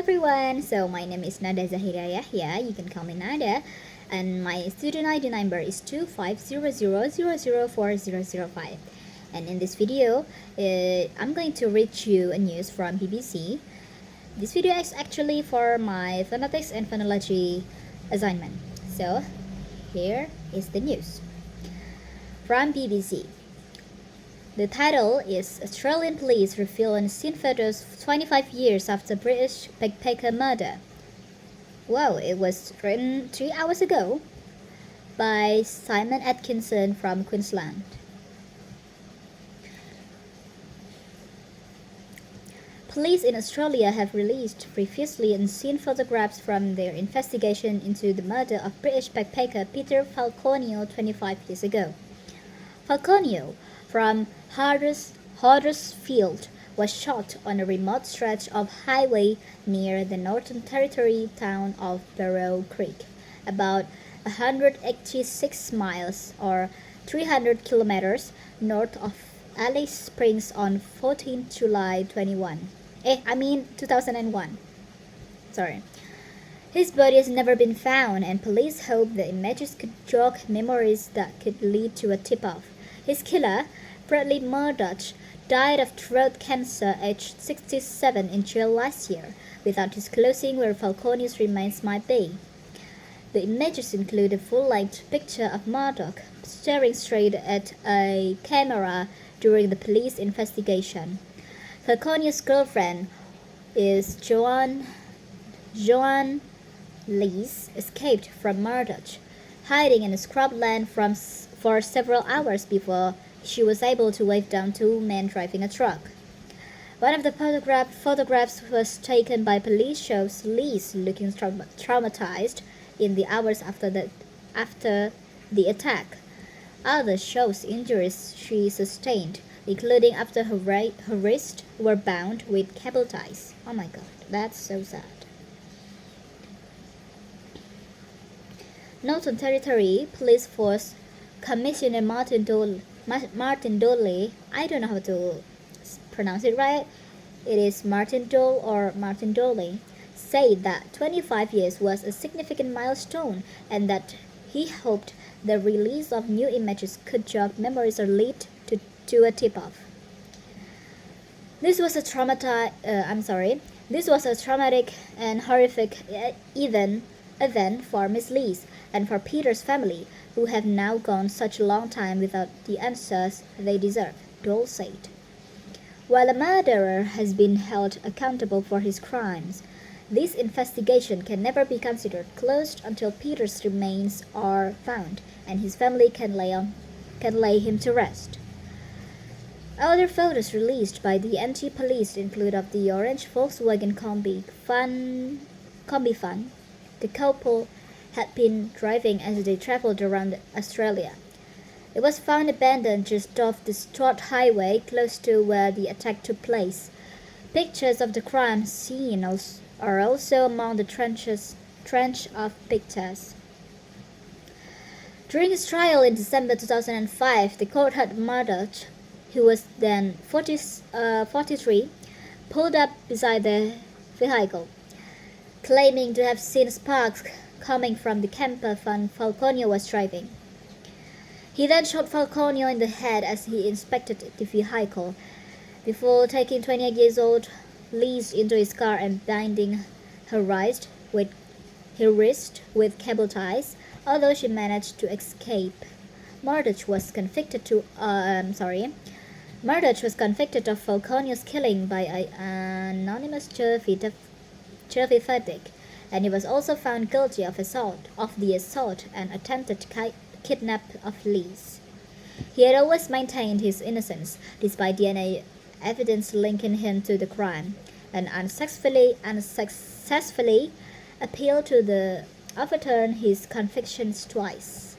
everyone, so my name is Zahira Yahya, you can call me Nada, and my student ID number is 2500004005. And in this video, I'm going to read you a news from BBC. This video is actually for my Phonetics and Phonology assignment. So, here is the news from BBC. The title is Australian Police Reveal Unseen Photos 25 Years After British Backpacker Murder. Wow, it was written 3 hours ago by Simon Atkinson from Queensland. Police in Australia have released previously unseen photographs from their investigation into the murder of British backpacker Peter Falconio 25 years ago. Falconio, from Huddersfield, was shot on a remote stretch of highway near the Northern Territory town of Barrow Creek, about 186 miles or 300 kilometers north of Alice Springs on 14 July 2001. Sorry. His body has never been found, and police hope the images could jog memories that could lead to a tip-off. His killer, Bradley Murdoch, died of throat cancer aged 67 in jail last year, without disclosing where Falconio's remains might be. The images include a full-length picture of Murdoch staring straight at a camera during the police investigation. Falconio's girlfriend is Joan Lees escaped from Murdoch, hiding in scrubland for several hours before she was able to wave down two men driving a truck. One of the photographs was taken by police shows Lees looking traumatized in the hours after the attack. Others shows injuries she sustained, including after her wrists were bound with cable ties. Oh my god, that's so sad. Northern Territory Police Force Commissioner Martin Dole, I don't know how to pronounce it right. It is Martin Dole or Martin Dole, said that 25 years was a significant milestone and that he hoped the release of new images could jog memories or lead to a tip-off. This was a traumatic and horrific event for Miss Lees and for Peter's family, who have now gone such a long time without the answers they deserve, Dole said. While a murderer has been held accountable for his crimes, this investigation can never be considered closed until Peter's remains are found and his family can lay him to rest. Other photos released by the anti-police include of the orange Volkswagen Combi Fun the couple had been driving as they traveled around Australia. It was found abandoned just off the Stroud Highway, close to where the attack took place. Pictures of the crime scene are also among the trench of pictures. During his trial in December 2005, the court had Murdoch, who was then 43, pulled up beside the vehicle, claiming to have seen sparks coming from the camper van Falconio was driving. He then shot Falconio in the head as he inspected the vehicle, before taking 28-year-old Lees into his car and binding her wrist with cable ties, although she managed to escape. Murdoch was convicted of Falconio's killing by an anonymous jury verdict, and he was also found guilty of the assault and attempted kidnap of Lees. He had always maintained his innocence, despite DNA evidence linking him to the crime, and unsuccessfully appealed to overturn his convictions twice.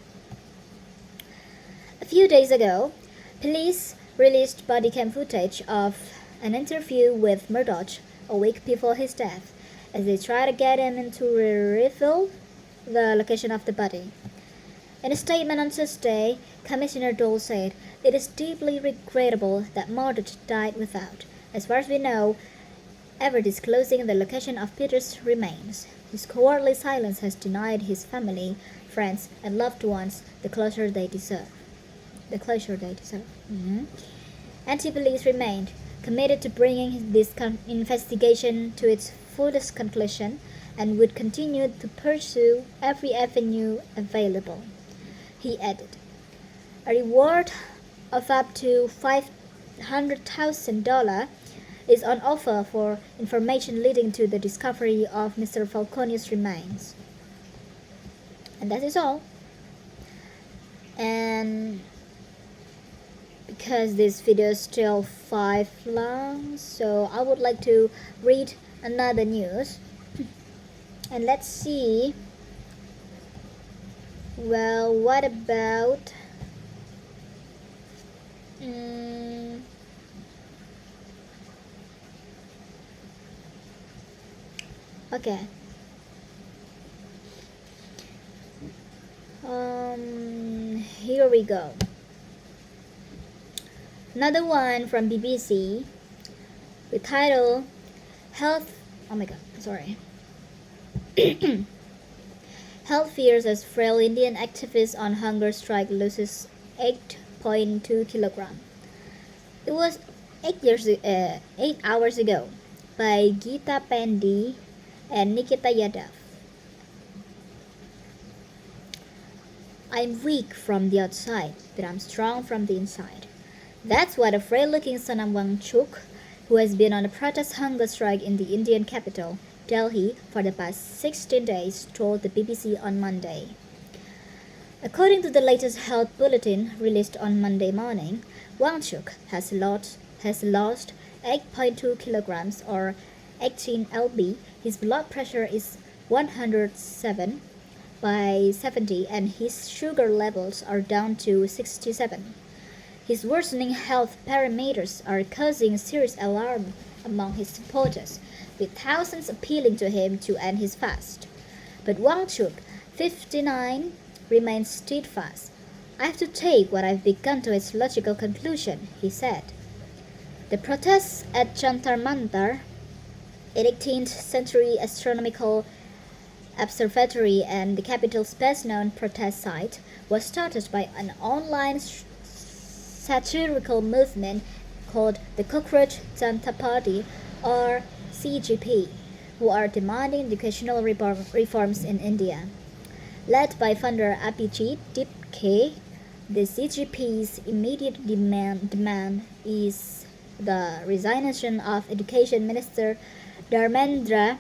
A few days ago, police released body cam footage of an interview with Murdoch a week before his death, as they try to get him to reveal the location of the body. In a statement on Tuesday, Commissioner Dole said, "It is deeply regrettable that Murdoch died without, as far as we know, ever disclosing the location of Peter's remains. His cowardly silence has denied his family, friends, and loved ones the closure they deserve. Anti-police remained committed to bringing this investigation to its fullest conclusion and would continue to pursue every avenue available. He added, "A reward of up to $500,000 is on offer for information leading to the discovery of Mr. Falcone's remains." And that is all. And because this video is still 5 long, so I would like to read another news. And let's see. Well, what about okay. Here we go. Another one from BBC with title Health Health fears as frail Indian activist on hunger strike loses 8.2 kilogram. It was 8 hours ago by Geeta Pandey and Nikita Yadav. "I'm weak from the outside, but I'm strong from the inside." That's what a frail-looking Sonam Wangchuk, who has been on a protest hunger strike in the Indian capital, Delhi, for the past 16 days, told the BBC on Monday. According to the latest health bulletin released on Monday morning, Wangchuk has lost 8.2 kilograms or 18 lb. His blood pressure is 107/70 and his sugar levels are down to 67. His worsening health parameters are causing serious alarm among his supporters, with thousands appealing to him to end his fast. But Wangchuk, 59, remains steadfast. "I have to take what I've begun to its logical conclusion," he said. The protests at Jantar Mantar, an 18th century astronomical observatory and the capital's best-known protest site, was started by an online satirical movement called the Cockroach Janata Party, or CGP, who are demanding educational reforms in India. Led by founder Abhijit Dipke, the CGP's immediate demand is the resignation of Education Minister Dharmendra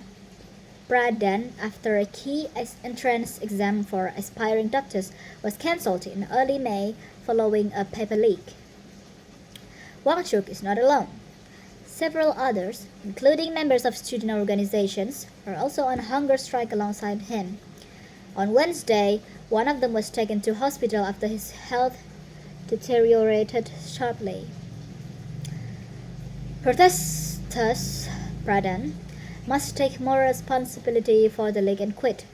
Pradhan after a key entrance exam for aspiring doctors was cancelled in early May following a paper leak. Wangchuk is not alone. Several others, including members of student organizations, are also on hunger strike alongside him. On Wednesday, one of them was taken to hospital after his health deteriorated sharply. Protesters, Pradhan, must take more responsibility for the leak and quit.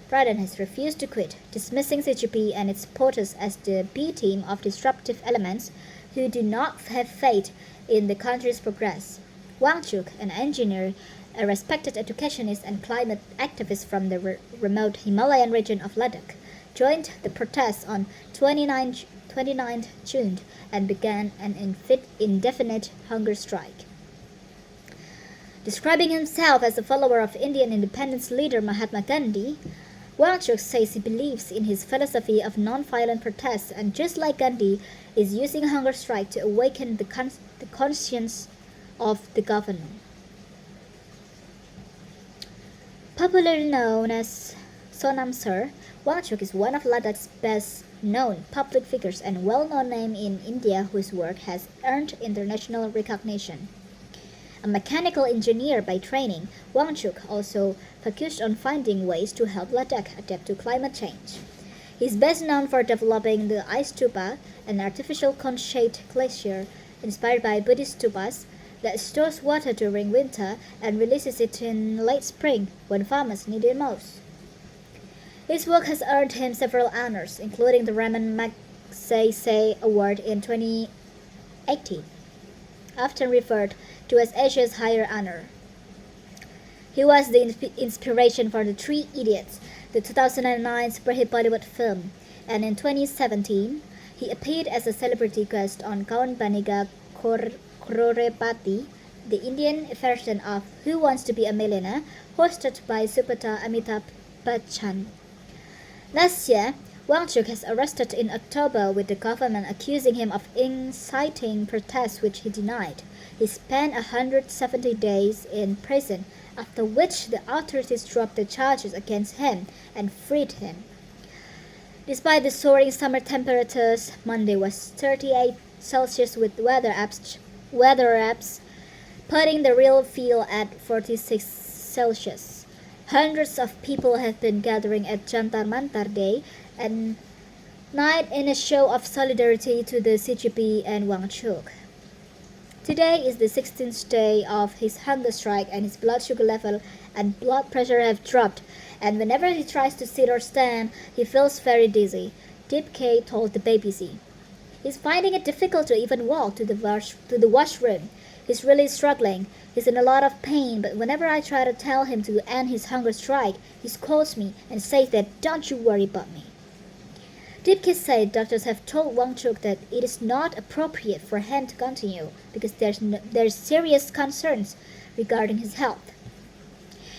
Pradhan has refused to quit, dismissing CGP and its supporters as the B team of disruptive elements who do not have faith in the country's progress. Wangchuk, an engineer, a respected educationist and climate activist from the remote Himalayan region of Ladakh, joined the protests on 29 June and began an indefinite hunger strike. Describing himself as a follower of Indian independence leader Mahatma Gandhi, Wangchuk says he believes in his philosophy of non-violent protests and, just like Gandhi, is using hunger strike to awaken the conscience of the government. Popularly known as Sonam Sir, Wangchuk is one of Ladakh's best-known public figures and well-known name in India whose work has earned international recognition. A mechanical engineer by training, Wangchuk also focused on finding ways to help Ladakh adapt to climate change. He is best known for developing the ice stupa, an artificial cone-shaped glacier inspired by Buddhist stupas that stores water during winter and releases it in late spring when farmers need it most. His work has earned him several honors, including the Raman Magsaysay Award in 2018, often referred to as Asia's higher honor. He was the inspiration for The Three Idiots, the 2009 superhit Bollywood film, and in 2017, he appeared as a celebrity guest on Kaun Banega Crorepati, the Indian version of Who Wants to Be a Millionaire, hosted by superstar Amitabh Bachchan. Last year, Wang Chuk was arrested in October with the government accusing him of inciting protests, which he denied. He spent 170 days in prison, after which the authorities dropped the charges against him and freed him. Despite the soaring summer temperatures, Monday was 38 Celsius with weather apps putting the real feel at 46 Celsius. Hundreds of people have been gathering at Jantar Mantar Day and night in a show of solidarity to the CGP and Wang Chuk. Today is the 16th day of his hunger strike, and his blood sugar level and blood pressure have dropped, and whenever he tries to sit or stand, he feels very dizzy, Deep K told the BBC. He's finding it difficult to even walk to the washroom. He's really struggling. He's in a lot of pain, but whenever I try to tell him to end his hunger strike, he scolds me and says that don't you worry about me. Deepkis said doctors have told Wang Chuk that it is not appropriate for him to continue because there's serious concerns regarding his health.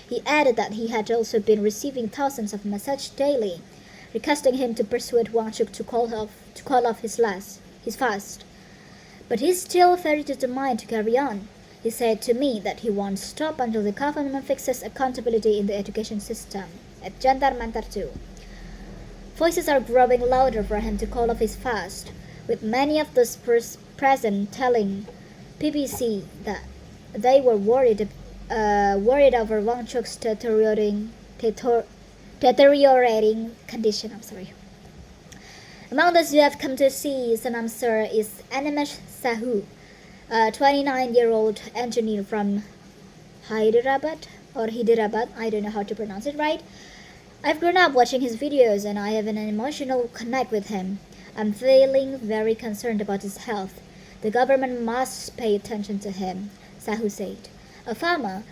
He added that he had also been receiving thousands of messages daily, requesting him to persuade Wang Chuk to call off his fast. But he's still very determined to carry on. He said to me that he won't stop until the government fixes accountability in the education system. At Jantar Mantar too, voices are growing louder for him to call off his fast, with many of those present telling BBC that they were worried over Wang Chuk's deteriorating condition. Among those who have come to see Sanam Sir is Animesh Sahu, a 29-year-old engineer from Hyderabad, I don't know how to pronounce it right. I've grown up watching his videos and I have an emotional connect with him. I'm feeling very concerned about his health. The government must pay attention to him, Sahu said. A farmer,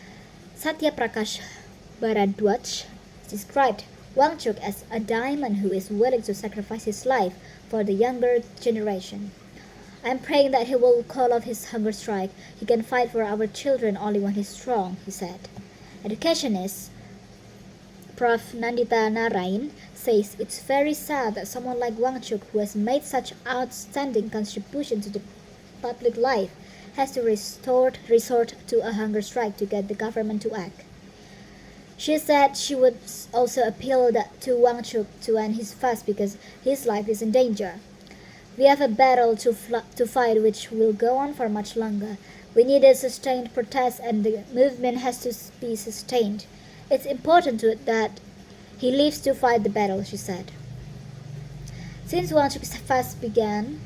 Satya Prakash Bharadwaj, described Wang Chuk as a diamond who is willing to sacrifice his life for the younger generation. I'm praying that he will call off his hunger strike. He can fight for our children only when he's strong, he said. Educationist Prof. Nandita Narain says it's very sad that someone like Wang Chuk, who has made such outstanding contribution to the public life, has to resort to a hunger strike to get the government to act. She said she would also appeal to Wang Chuk to end his fast because his life is in danger. We have a battle to fight which will go on for much longer. We need a sustained protest and the movement has to be sustained. It's important that he lives to fight the battle, she said. Since Wang Chuk's fast began,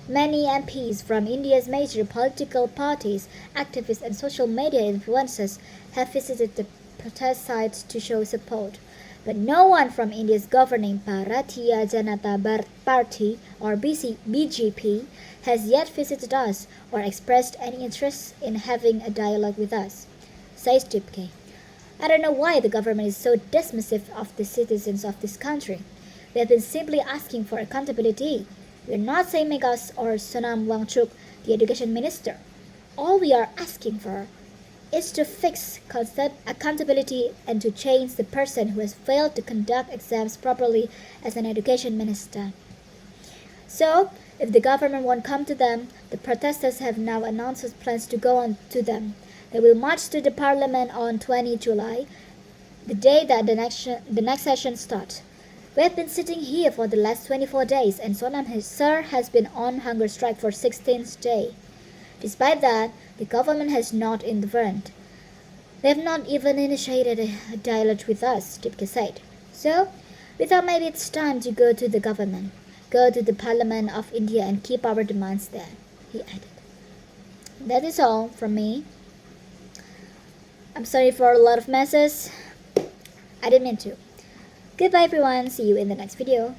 many MPs from India's major political parties, activists and social media influencers have visited the protest sites to show support. But no one from India's governing Bharatiya Janata Party or BJP has yet visited us or expressed any interest in having a dialogue with us, says Dipke. I don't know why the government is so dismissive of the citizens of this country. We have been simply asking for accountability. We are not saying make us or Sonam Wangchuk the education minister. All we are asking for is to fix accountability and to change the person who has failed to conduct exams properly as an education minister. So, if the government won't come to them, the protesters have now announced plans to go on to them. They will march to the parliament on 20 July, the day that the next session starts. We have been sitting here for the last 24 days and Sonam Sir has been on hunger strike for 16th day. Despite that, the government has not intervened. They have not even initiated a dialogue with us, Dipke said. So, we thought maybe it's time to go to the government, go to the Parliament of India and keep our demands there, he added. That is all from me. I'm sorry for a lot of messes. I didn't mean to. Goodbye everyone, see you in the next video.